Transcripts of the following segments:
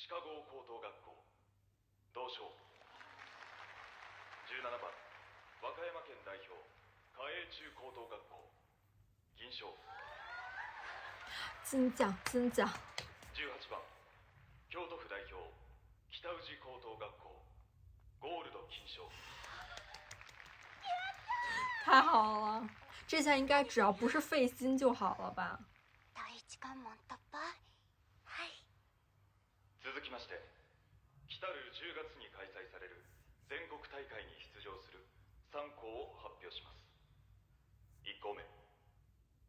鹿郷高等学校同賞。17番和歌山県代表嘉永中高等学校銀賞。金奖金奖。18番京都府代表北宇治高等学校ゴールド金賞。太好了，这下应该只要不是费心就好了吧。第一関門突破。はい。続きまして来る10月に開催される全国大会に出場する3校を発表します。1校目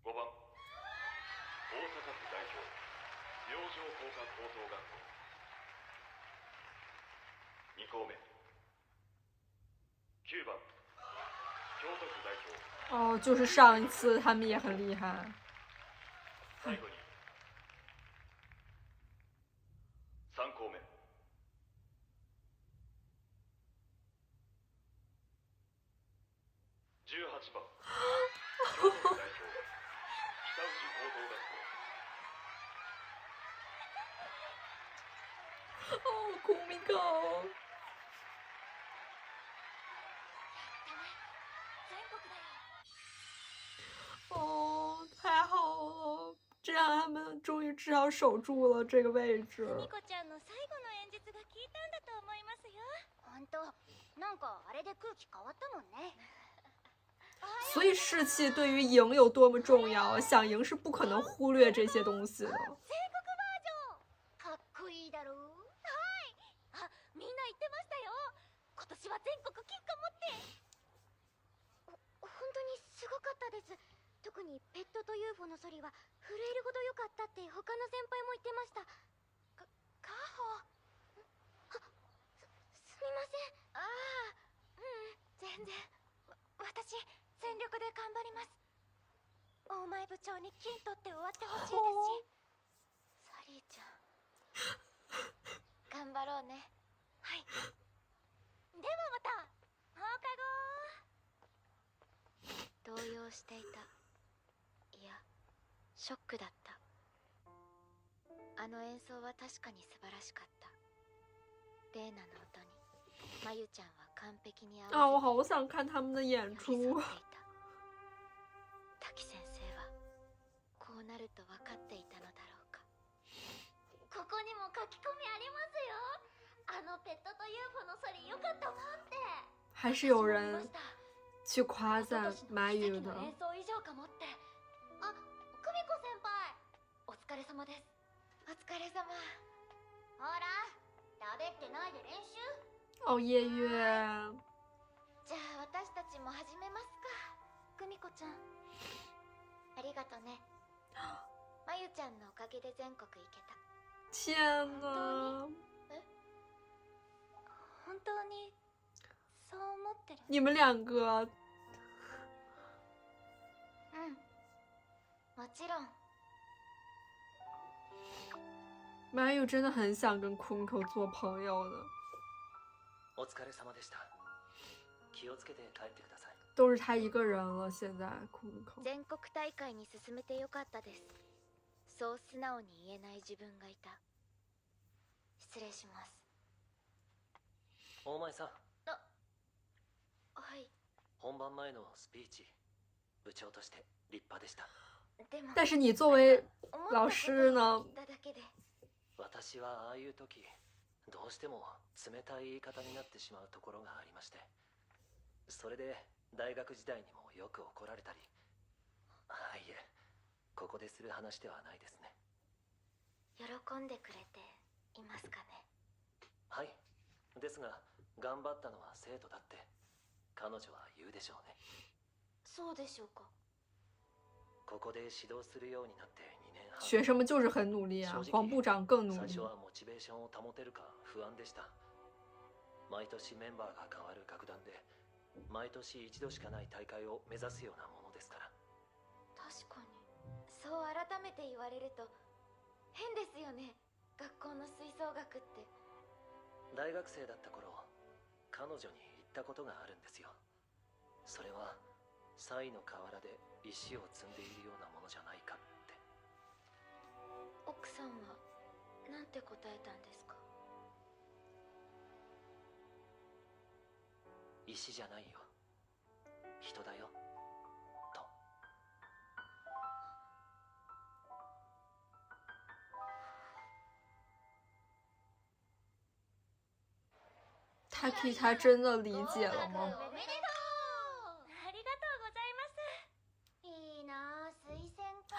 5番大阪府代表明星工科高等学校。2校目9番京都府代表。哦，就是上一次他们也很厉害。最後に3校目18番京都府代表北宇治高等学校。哦，コミカ。哦，太好了，这样他们终于至少守住了这个位置。ミコちゃんの最後の演説が効いたんだと思いますよ。本当、なんかあれで空気変わったもんね。所以士气对于赢有多么重要，想赢是不可能忽略这些东西的。全国バージョンかっこいいだろう。はい。あ、みんな言ってましたよ。今年は全国金貨持って。本当にすごかったです。特にペットと UFO のソリは震えるほど良かったって他の先輩も言ってました。カホ。すみません。ああ、全然。私全力で頑張ります。大前部長に金取って終わってほしいですし。サリーちゃん頑張ろうね。はい。ではまた放課後。動揺していた。いや、ショックだった。あの演奏は確かに素晴らしかった。レーナの音にまゆちゃんは完璧に合わせて。啊，我好想看他们的演出。滝先生はこうなると分かっていたのだろうか。ここにも書き込みありますよ。あのペットと UFO のソリ良かったもんって。还是有人去夸赞马宇的。演奏以上かもって。あ、久美子先輩、お疲れ様です。お疲れ様。ほら、食べってないで練習。哦，夜月。じゃあ私たちも始めますか。久美子ちゃん、ありがとね。まゆちゃんのおかげで全国行けた。天哪！本当にそう思ってる？你们两个。もちろん。马宇真的很想跟 Kumiko 做朋友的。お疲れ様でした。気をつけて帰ってください。都是他一个人了，现在 Kumiko。全国大会に進めてよかったです。そう素直に言えない自分がいた。失礼します。大前さん。はい。本番前のスピーチ、部長として立派でした。但是你作为老师呢？私はああいう時、どうしても冷たい言い方になってしまうところがありまして、それで大学時代にもよく怒られたり。いえ、ここでする話ではないですね。喜んでくれていますかね。はい。ですが頑張ったのは生徒だって彼女は言うでしょうね。そうでしょうか。ここで指導するようになって2年半。学生们就是很努力啊，黄部长更努力。最初はモチベーションを保てるか不安でした。毎年メンバーが変わる楽団で、毎年一度しかない大会を目指すようなものですから。確かに。そう改めて言われると変ですよね。学校の吹奏楽って。大学生だった頃、彼女に言ったことがあるんですよ。それはサイの河原で石を積んでいるようなものじゃないかって。奥さんはなんて答えたんですか？石じゃないよ、人だよと。他替他真的理解了吗？おめでとう。ありがとうございます。いいなあ、推薦か。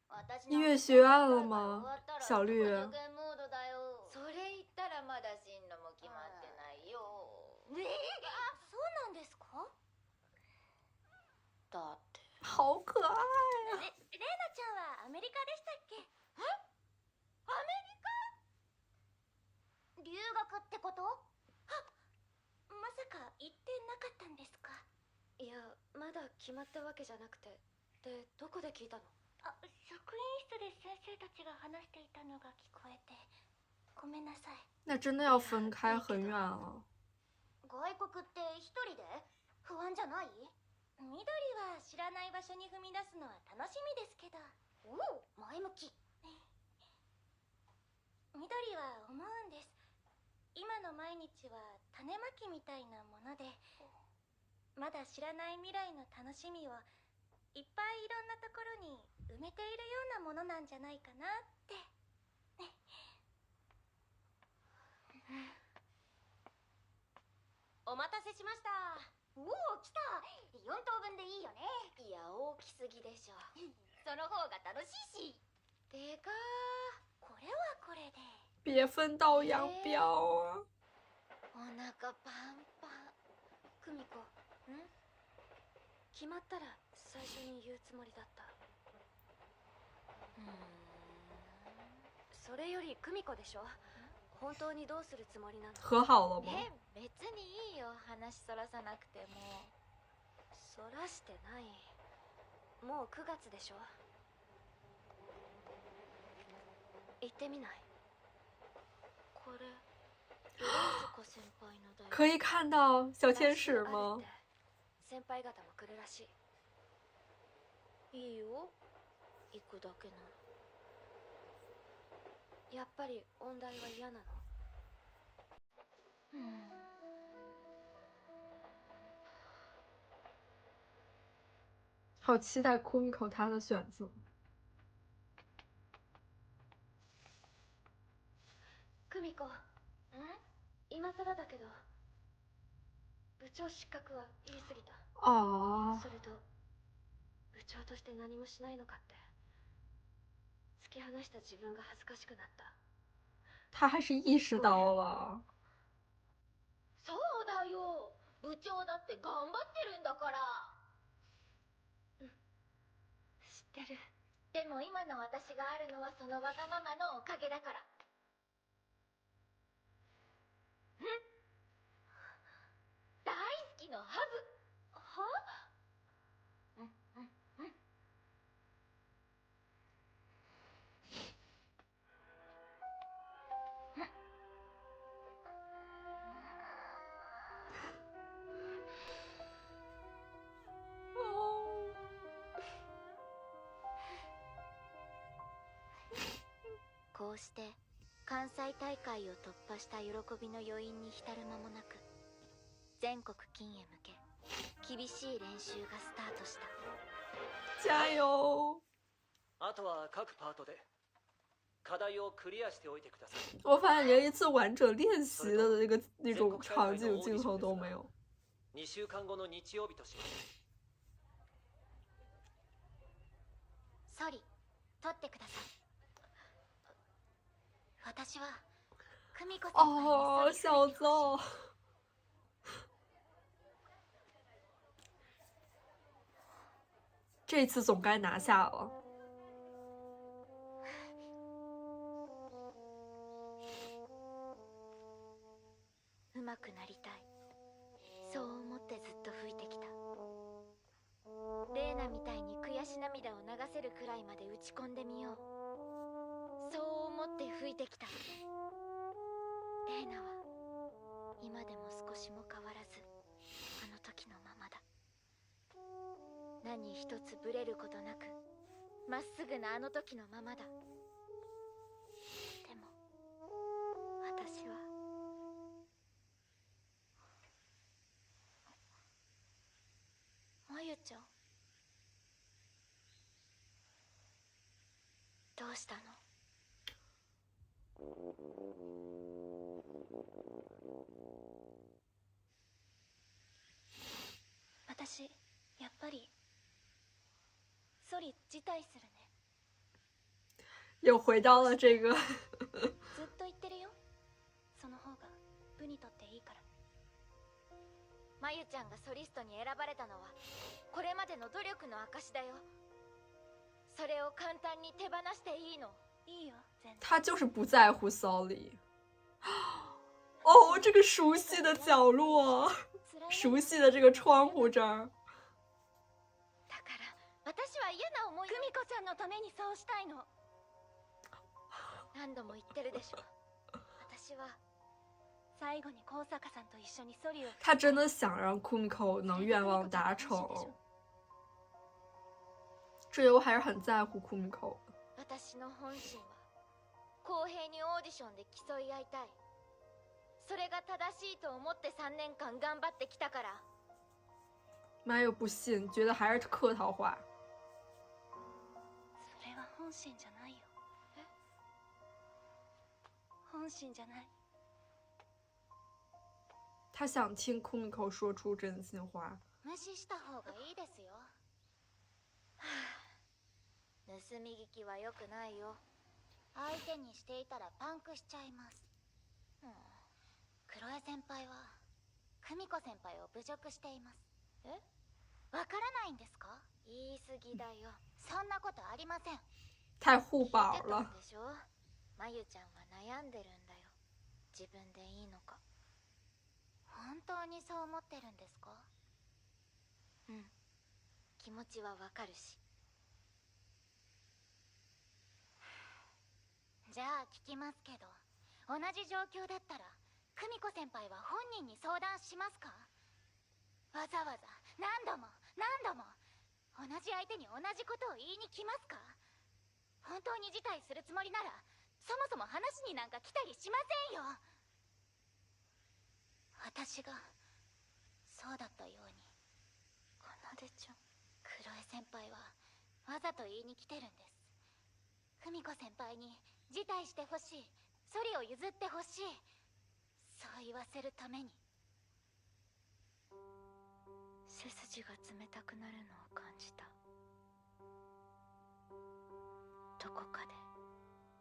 私音乐学院了吗？小绿。受験モードだよ。それ言ったらまだ進路も決まってないよ。そうなんですか？だって。好可愛啊！レイナちゃんはアメリカでしたっけ？アメリカ？留学ってこと？まさか行ってなかったんですか？いや、まだ決まったわけじゃなくて。で、どこで聞いたの？職員室で先生たちが話していたのが聞こえて。ごめんなさい。那真的要分开很远了。外国って一人で？不安じゃない？緑は知らない場所に踏み出すのは楽しみですけど。おお、前向き。緑は思うんです。今の毎日は種まきみたいなもので、まだ知らない未来の楽しみをいっぱいいろんなところに埋めているようなものなんじゃないかなって。お待たせしました。おお、来た。4等分でいいよね。いや、大きすぎでしょ。その方が楽しいし。でかー。これはこれで。别分道扬镳啊！お腹パンパン。久美子、決まったら最初に言うつもりだった。それより久美子でしょ。本当にどうするつもりなの？和好了吗？別にいいよ、話そらさなくても。そらしてない。もう9月でしょ。行ってみない？これ先輩の大学。可以看到小天使吗？先輩方も来るらしい。いいよ、行くだけなら。やっぱり音大は嫌なの？好期待Kumiko他的选择。久美子、今更だけど、部長失格は言い過ぎた。啊，それと、部長として何もしないのかって、突き放した自分が恥ずかしくなった。他还是意识到了。そうだよ。部長だって頑張ってるんだから。知ってる。でも今の私があるのはそのわがままのおかげだから。大好きのはず。は？こうして関西大会を突破した喜びの余韻に浸る間もなく、全国金へ向け厳しい練習がスタートした。加油！あとは各パートで課題をクリアしておいてください。我发现连一次完整练习的那种场景镜头都没有。2週間後の日曜日とします。ソリ、取ってください。私は久美子先輩に哦，小邹，这次总该拿下了。うまくなりたい、そう思ってずっと吹いてきた。レーナみたいに悔し涙を流せるくらいまで打ち込んでみよう、そう思って吹いてきた。レーナは今でも少しも変わらずあの時のままだ。何一つブレることなくまっすぐなあの時のままだ。でも私はどうしたの？私やっぱりソリ辞退するね。又回到了这个ずっと言ってるよ。その方が部にとっていいから。まゆちゃんがソリストに選ばれたのはこれまでの努力の証だよ。それを簡単に手放していいの？いいよ、全然。他就是不在乎 Solly。哦，这个熟悉的角落，熟悉的这个窗户这儿。だから私は嫌な思い。久美子ちゃんのためにそうしたいの。何度も言ってるでしょ。私は最後に高坂さんと一緒にソリを。他真的想让 Kumiko 能愿望达成。智由还是很在乎 Kumiko。私の本心は公平にオーディションで競い合いたい。それが正しいと思って3年間頑張ってきたから。マユ不信，觉得还是客套话。それは本心じゃないよ。え？本心じゃない。他想听 Kumiko 说出真心话。無視した方がいいですよ。盗み聞きは良くないよ。相手にしていたらパンクしちゃいます。クロエ先輩は久美子先輩を侮辱しています。え？わからないんですか？言い過ぎだよ。そんなことありません。太互保聞いてた了。んでしょ？まゆちゃんは悩んでるんだよ。自分でいいのか。本当にそう思ってるんですか？うん。気持ちはわかるし。じゃあ聞きますけど、同じ状況だったら久美子先輩は本人に相談しますか？わざわざ何度も同じ相手に同じことを言いに来ますか？本当に辞退するつもりならそもそも話になんか来たりしませんよ。私がそうだったように。かなでちゃん。クロエ先輩はわざと言いに来てるんです。久美子先輩に辞退してほしい、ソリを譲ってほしい、そう言わせるために。背筋が冷たくなるのを感じた。どこかで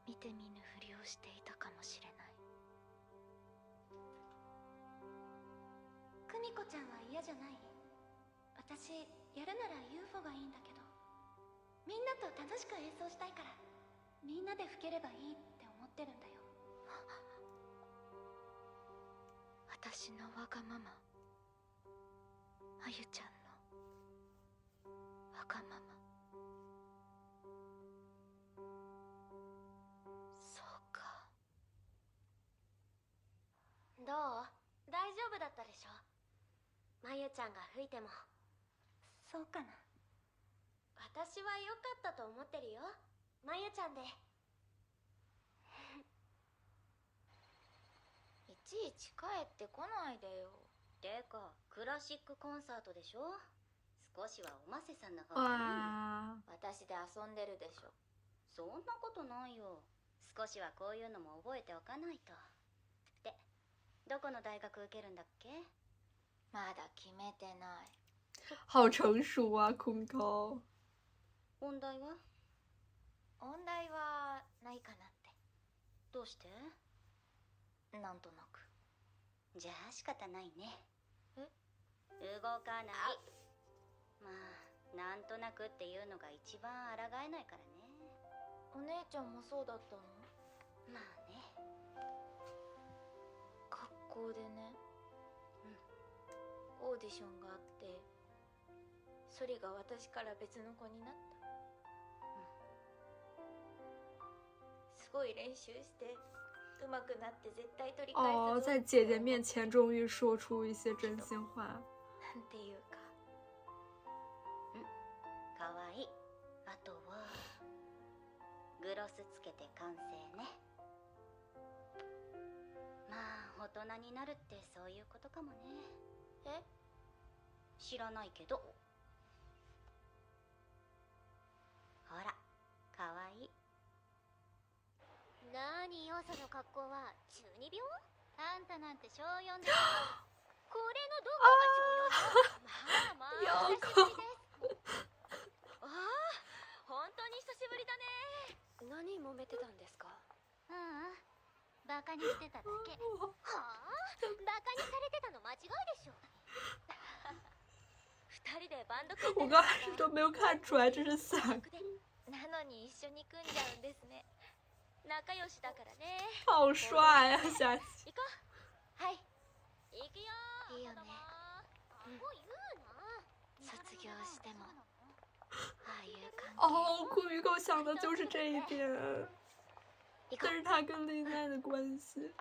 見て見ぬふりをしていたかもしれない。久美子ちゃんは嫌じゃない？私やるなら UFO がいいんだけど、みんなと楽しく演奏したいから、みんなで吹ければいいって思ってるんだよ。私のわがまま、あゆちゃんのわがまま。そうか。どう？大丈夫だったでしょ？まゆちゃんが吹いても。そうかな。私は良かったと思ってるよ、まゆちゃんで。いちいち帰ってこないでよ。てかクラシックコンサートでしょ？少しはおませさんの方がいいよ。私で遊んでるでしょ。そんなことないよ。少しはこういうのも覚えておかないと。で、どこの大学受けるんだっけ？まだ決めてない。好成熟啊 Kumiko。音大は？音大はないかなって。どうして？なんとなく。じゃあ仕方ないね。え？動かない。まあなんとなくっていうのが一番抗えないからね。お姉ちゃんもそうだったの？まあね。学校でね、オーディションがあって、ソリが私から別の子になった。すごい練習して上手くなって絶対取り返すぞ。哦，在姐姐面前终于说出一些真心话。なんていうか。かわいい。あとはグロスつけて完成ね。まあ大人になるってそういうことかもね。え？知らないけど。ほら、かわいい。何よその格好は中二病？あんたなんて小4です。これのどこが小4？まあまあ、久しぶりです。ああ、本当に久しぶりだね。何揉めてたんですか？バカにしてただけ。はあ？バカにされてたの間違いでしょ。二人でバンド組んで我刚开始都没有看出来这是伞，なのに一緒に組んじゃうんですね。仲良しだからね。好帅啊！夏希，行こう。はい。行くよー。いいよね。もう言うな。卒業してもああいう関係。哦，库鱼狗想的就是这一点，行こ这是他跟林奈的关系。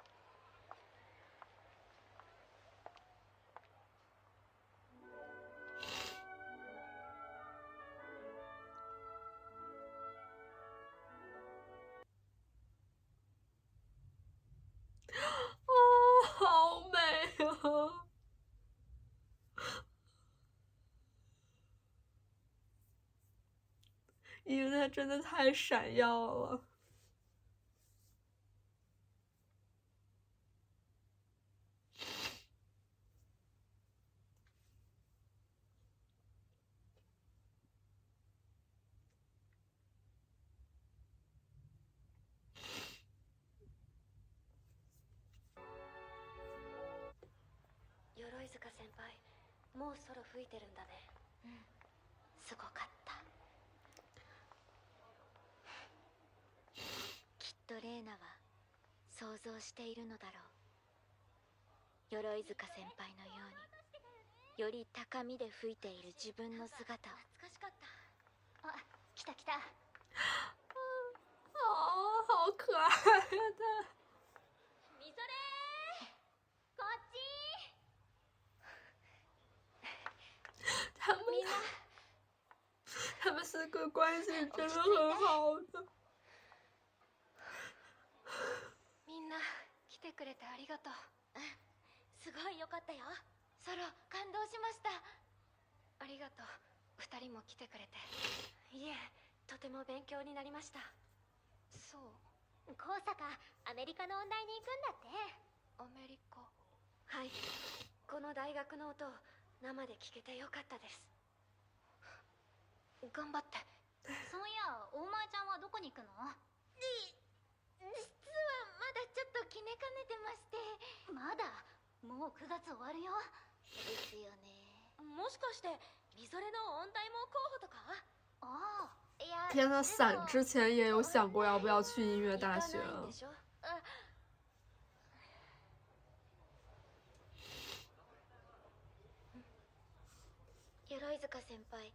哦，好美啊！因为它真的太闪耀了。鎧塚先輩、もうソロ吹いてるんだね。すごかった。きっとレイナは想像しているのだろう。鎧塚先輩のようにより高みで吹いている自分の姿を。懐かしかった。あ、来た来た。哦，好可爱呀、他。みそれー。こっち他们みんな他们四个关系真的很好的。みんな来てくれてありがとう。すごいよかったよ。ソロ感動しました。ありがとう。二人も来てくれて。いえ、とても勉強になりました。そう。高坂、アメリカの音大に行くんだって。アメリカ。はい。この大学の音を生で聞けてよかったです。頑張って。そういや、大前ちゃんはどこに行くの？実はまだちょっと決めかねてまして。まだ？もう9月終わるよ。ですよね。もしかしてみぞれの音大も候補とか？ああ、いや。天呐，伞之前也有想过要不要去音乐大学啊。鎧塚先輩、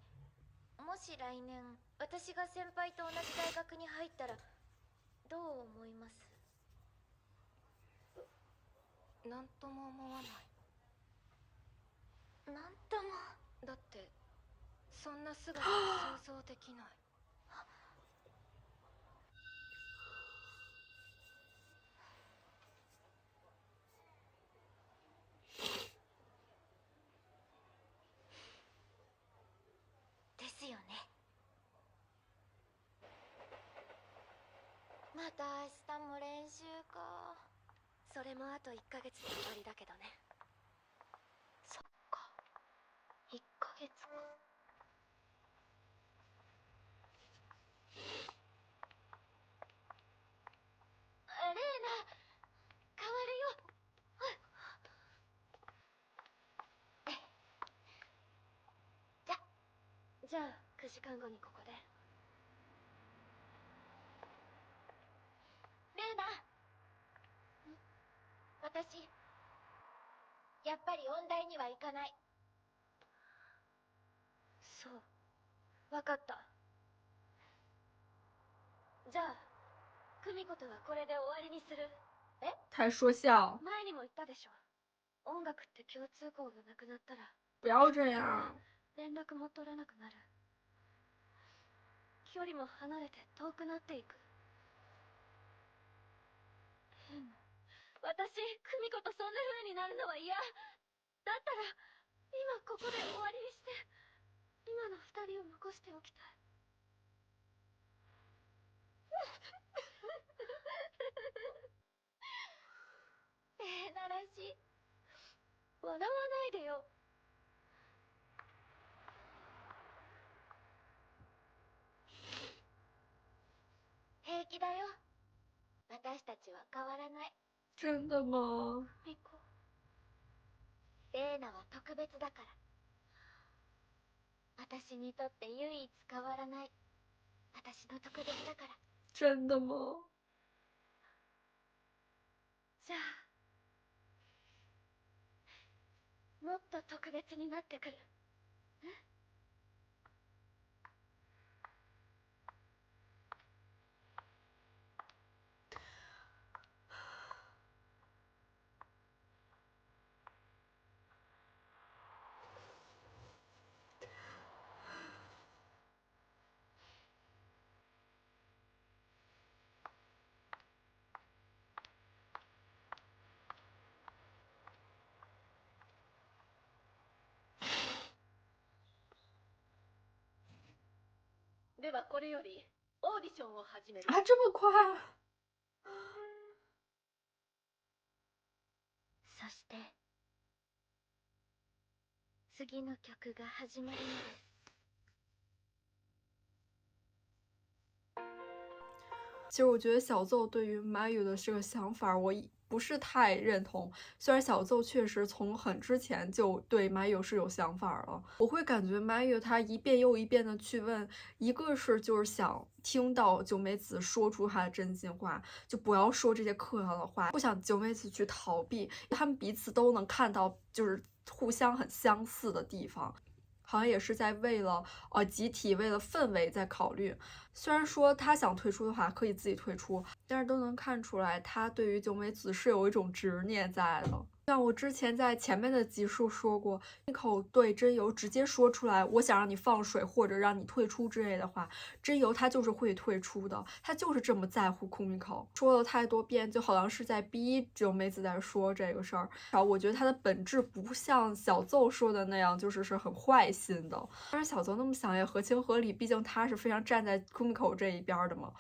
もし来年私が先輩と同じ大学に入ったらどう思います？なんとも思わない。なんとも。だってそんな姿想像できない。ですよね。また明日も練習か。それもあと1ヶ月で終わりだけどね。そっか、1ヶ月か。レイナ、変わるよ。じゃあ9時間後にここで。レイナ、私やっぱり音大には行かない。そう、わかった。じゃあ久美子とはこれで終わりにする。太说笑，前にも言ったでしょ。音楽って共通項がなくなったら不要这样。連絡も取らなくなる。距離も離れて遠くなっていく。私、久美子とそんな風になるのは嫌。だったら今ここで終わりにして今の二人を残しておきたい。笑わないでよ。平気だよ。私たちは変わらない。真的吗？ミコ。レーナは特別だから。私にとって唯一変わらない。私の特別だから。真的吗？じゃあ、もっと特別になってくる。ではこれよりオーディションを始める。啊，这么快？そして次の曲が始まるのです。其实我觉得小奏对于 Mayu 的这个想法，我不是太认同。虽然小奏确实从很之前就对 Mayu 是有想法了，我会感觉 Mayu 他一遍又一遍的去问，一个是就是想听到九美子说出她的真心话，就不要说这些客套的话，不想九美子去逃避，他们彼此都能看到就是互相很相似的地方。好像也是在为了集体为了氛围在考虑。虽然说他想退出的话可以自己退出，但是都能看出来他对于九美子是有一种执念在的。像我之前在前面的集数说过，一口对真由直接说出来我想让你放水或者让你退出之类的话，真由他就是会退出的，他就是这么在乎Kumiko，说了太多遍，就好像是在逼九美子在说这个事儿。我觉得他的本质不像小奏说的那样，就是很坏心的。当然小奏那么想也合情合理，毕竟他是非常站在Kumiko这一边的嘛。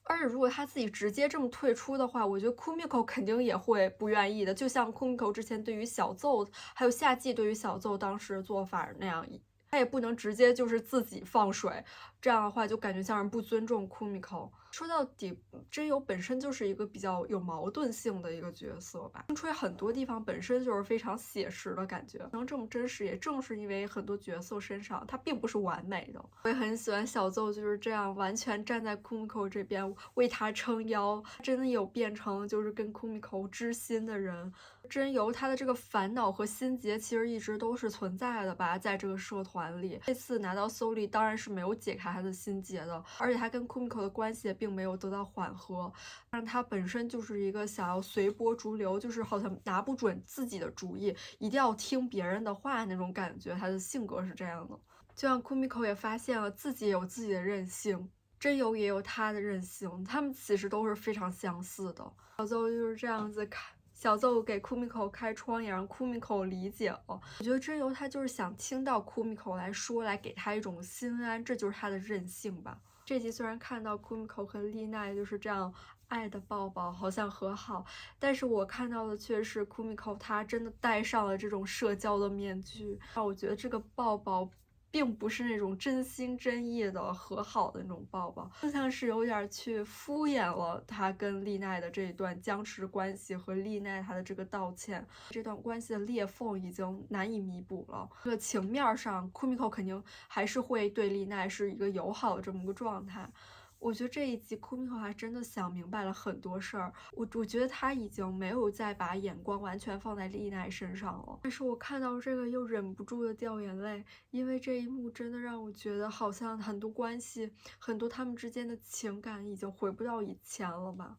而且如果他自己直接这么退出的话，我觉得 Kumiko 肯定也会不愿意的，就像 Kumiko 之前对于小奏还有夏季对于小奏当时做法那样，他也不能直接就是自己放水，这样的话就感觉像是不尊重 Kumiko。说到底，真由本身就是一个比较有矛盾性的一个角色吧。青吹很多地方本身就是非常写实的感觉，能这么真实，也正是因为很多角色身上它并不是完美的。我也很喜欢小奏就是这样完全站在 Kumiko 这边为他撑腰，真的有变成就是跟 Kumiko 知心的人。真由他的这个烦恼和心结其实一直都是存在的吧，在这个社团里。这次拿到 Soli 当然是没有解开他的心结的，而且他跟 Kumiko 的关系也并没有得到缓和，但是他本身就是一个想要随波逐流，就是好像拿不准自己的主意，一定要听别人的话那种感觉，他的性格是这样的。就像 Kumiko 也发现了自己有自己的任性，真由也有他的任性，他们其实都是非常相似的。小奏就是这样子看。小奏给 Kumiko 开窗，也让 Kumiko 理解了。我觉得真由他就是想听到 Kumiko 来说，来给他一种心安，这就是他的任性吧。这集虽然看到 Kumiko 和丽奈就是这样爱的抱抱，好像和好，但是我看到的却是 Kumiko 她真的戴上了这种社交的面具，让我觉得这个抱抱并不是那种真心真意的和好的那种抱抱，更像是有点去敷衍了他跟丽奈的这一段僵持关系和丽奈他的这个道歉，这段关系的裂缝已经难以弥补了。这个情面上 Kumiko 肯定还是会对丽奈是一个友好的这么个状态。我觉得这一集 Kumiko 还真的想明白了很多事儿，我觉得他已经没有再把眼光完全放在丽奈身上了。但是我看到这个又忍不住的掉眼泪，因为这一幕真的让我觉得好像很多关系，很多他们之间的情感已经回不到以前了吧。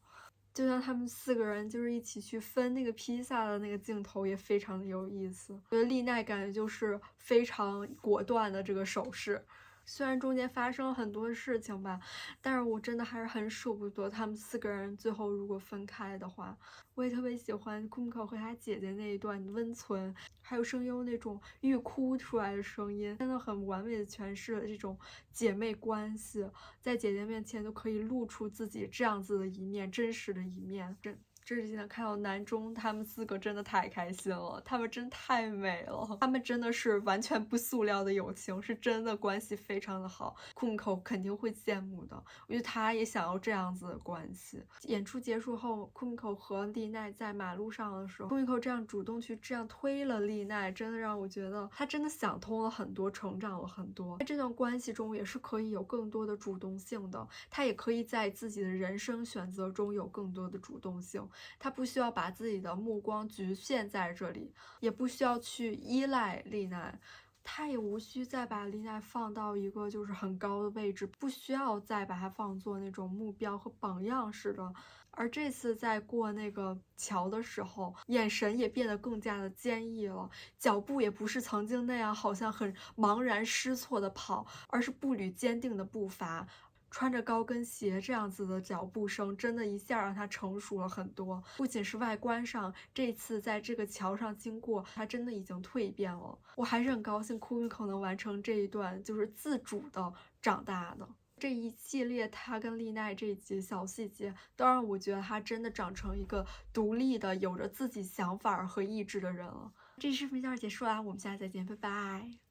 就像他们4个人就是一起去分那个披萨的那个镜头也非常的有意思。我觉得丽奈感觉就是非常果断的这个手势。虽然中间发生了很多事情吧，但是我真的还是很舍不得他们4个人最后如果分开的话。我也特别喜欢 Kumiko 和他姐姐那一段温存，还有声优那种欲哭出来的声音，真的很完美的诠释了这种姐妹关系，在姐姐面前都可以露出自己这样子的一面，真实的一面。这几天看到南中他们4个真的太开心了，他们真太美了，他们真的是完全不塑料的友情，是真的关系非常的好。Kumiko 肯定会羡慕的，我觉得他也想要这样子的关系。演出结束后 ，Kumiko 和丽奈在马路上的时候 ，Kumiko 这样主动去这样推了丽奈，真的让我觉得他真的想通了很多，成长了很多。在这段关系中也是可以有更多的主动性的，他也可以在自己的人生选择中有更多的主动性。他不需要把自己的目光局限在这里，也不需要去依赖丽奈，他也无需再把丽奈放到一个就是很高的位置，不需要再把它放作那种目标和榜样似的。而这次在过那个桥的时候，眼神也变得更加的坚毅了，脚步也不是曾经那样好像很茫然失措的跑，而是步履坚定的步伐。穿着高跟鞋这样子的脚步声，真的一下让他成熟了很多。不仅是外观上，这次在这个桥上经过，他真的已经蜕变了。我还是很高兴Kumiko能完成这一段就是自主的长大的。这一系列他跟丽奈这一集小细节，都让我觉得他真的长成一个独立的、有着自己想法和意志的人了。这期视频到这儿结束啦，我们下次再见，拜拜。